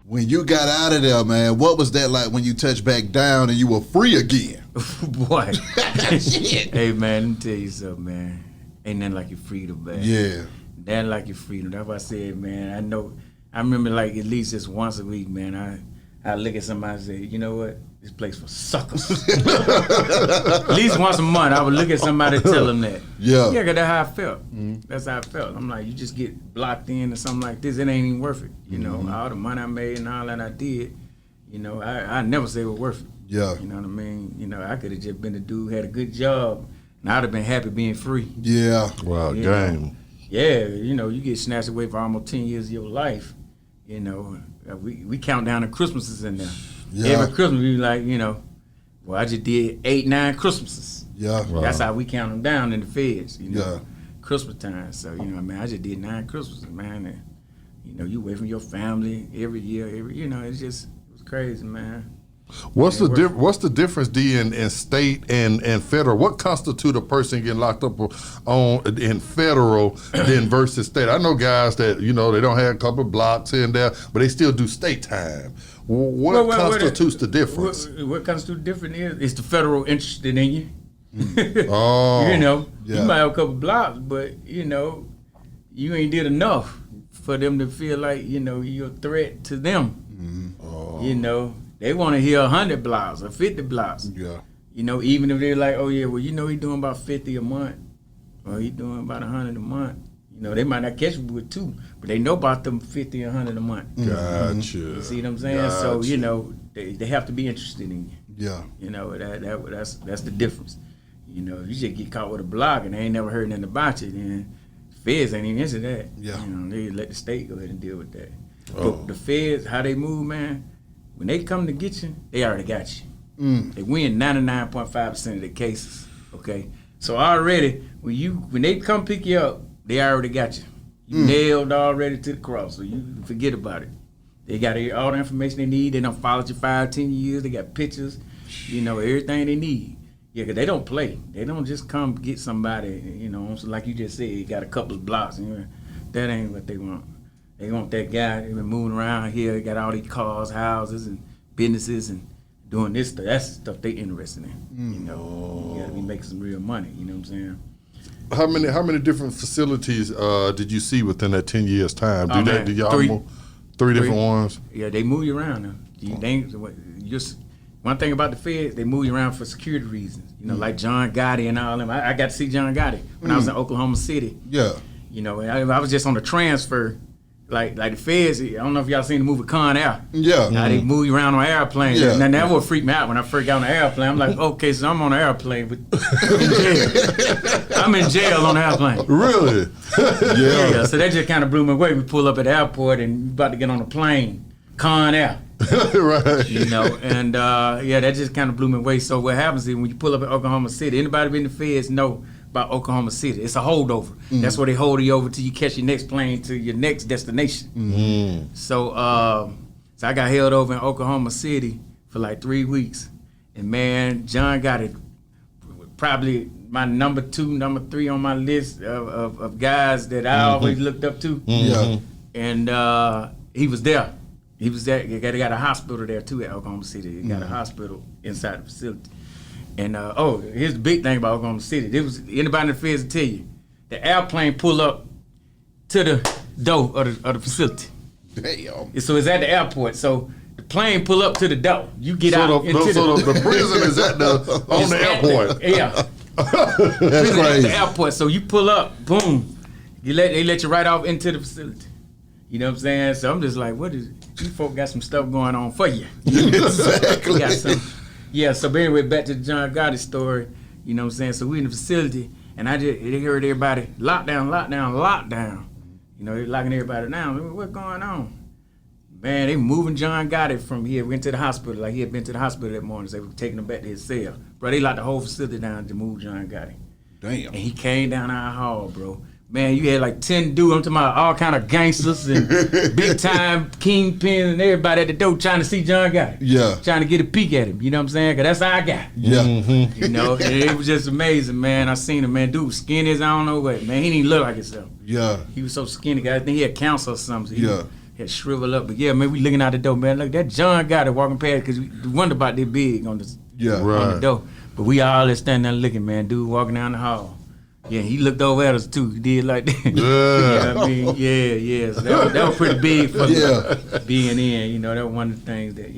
When you got out of there, man, what was that like when you touched back down and you were free again? Boy. Hey, man, let me tell you something, man. Ain't nothing like your freedom, man. Yeah. Nothing like your freedom. That's what I said, man. I remember like at least just once a week, man, I look at somebody and say, you know what? This place for suckers. At least once a month, I would look at somebody and tell them that. Yeah. Yeah, 'cause that's how I felt. That's how I felt. I'm like, you just get blocked in or something like this, it ain't even worth it. You know, all the money I made and all that I did, you know, I never say it was worth it. Yeah. You know what I mean? You know, I could have just been a dude, had a good job, and I'd have been happy being free. Yeah. Wow, You game. know? Yeah, you know, you get snatched away for almost 10 years of your life. You know, we count down the Christmases in there. Yeah. Every Christmas, we be like, you know, well, I just did 8, 9 Christmases. Yeah. Wow. That's how we count them down in the feds, you know, Yeah. Christmas time. So, you know, man, I just did 9 Christmases, man. And, you know, you away from your family every year, you know, it was crazy, man. What's the difference, D, in state and federal? What constitutes a person getting locked up in federal than versus state? I know guys that, you know, they don't have a couple of blocks here and there, but they still do state time. What constitutes the difference? What constitutes the difference is the federal interested in you. Oh. You know, Yeah. you might have a couple blocks, but, you know, you ain't did enough for them to feel like, you know, you're a threat to them. Oh. You know, they want to hear 100 blocks or 50 blocks. Yeah. You know, even if they're like, oh yeah, well, you know, he's doing about 50 a month, or he's doing about 100 a month. You know, they might not catch you with 2, but they know about them 50 or 100 a month. Gotcha. You see what I'm saying? So, you know, they have to be interested in you. Yeah. You know, that's the difference. You know, if you just get caught with a block and they ain't never heard nothing about you, then feds ain't even into that. Yeah. You know, they let the state go ahead and deal with that. Oh. But the feds, how they move, man, when they come to get you, they already got you. They win 99.5% of the cases. Okay, so already when they come pick you up, they already got you. You nailed already to the cross, so you forget about it. They got all the information they need. They done followed you 5, 10 years. They got pictures, you know, everything they need. Yeah, because they don't play. They don't just come get somebody, you know, so like you just said, you got a couple of blocks. You know, that ain't what they want. They want that guy who's been moving around here, he got all these cars, houses, and businesses, and doing this stuff. That's the stuff they interested in. You know, you gotta be making some real money. You know what I'm saying? How many different facilities did you see within that 10 years time? Oh, man, Did y'all 3. move 3 different ones? Yeah, they move you around now. Just one thing about the feds, they move you around for security reasons. You know, like John Gotti and all them. I got to see John Gotti when I was in Oklahoma City. Yeah. You know, I was just on the transfer. Like the feds, I don't know if y'all seen the movie Con Air. Yeah. How they move you around on an airplane. Yeah. And that would freak me out when I first got on the airplane. I'm like, okay, so I'm on an airplane, but in jail. I'm in jail on the airplane. Really? Yeah, so that just kind of blew me away. We pull up at the airport and we about to get on a plane. Con Air. Right. You know, and yeah, that just kind of blew me away. So what happens is when you pull up at Oklahoma City, anybody been in the feds know about Oklahoma City. It's a holdover. That's where they hold you over till you catch your next plane to your next destination. So I got held over in Oklahoma City for like 3 weeks. And man, John got it probably my number 2, number 3 on my list of guys that I always looked up to. Yeah. And he was there. He was there. They got a hospital there too at Oklahoma City. They got a hospital inside the facility. And here's the big thing about Oklahoma City. Anybody in the feds will tell you, the airplane pull up to the door of the facility. Damn. So it's at the airport. So the plane pull up to the door. You get out into the prison is at on the airport. Yeah. That's crazy. At the airport. So you pull up, boom. They let you right off into the facility. You know what I'm saying? So I'm just like, you folk got some stuff going on for you. Exactly. Got some. Yeah, so anyway, back to the John Gotti story, you know what I'm saying? So we in the facility, and they heard everybody, lockdown. You know, they locking everybody down. What's going on? Man, they moving John Gotti from here. Went to the hospital, like he had been to the hospital that morning. So they were taking him back to his cell. Bro, they locked the whole facility down to move John Gotti. Damn. And he came down our hall, bro. Man, you had like 10 dudes, I'm talking about all kind of gangsters and big time kingpin and everybody at the door trying to see John Gotti. Yeah. Trying to get a peek at him, you know what I'm saying? Because that's our guy. Yeah. You know, and it was just amazing, man. I seen him, man. Dude was skinny as I don't know what. Man, he didn't look like himself. Yeah. He was so skinny, guys. I think he had cancer or something. So had shriveled up. But yeah, man, we looking out the door, man. Look, that John Gotti walking past because we wonder about this big on the Yeah. on Right. the door. But we all there standing there looking, man. Dude walking down the hall. Yeah, he looked over at us too. He did like that. Yeah. You know what I mean? Yeah. So that was pretty big for Yeah. being in. You know, that was one of the things that,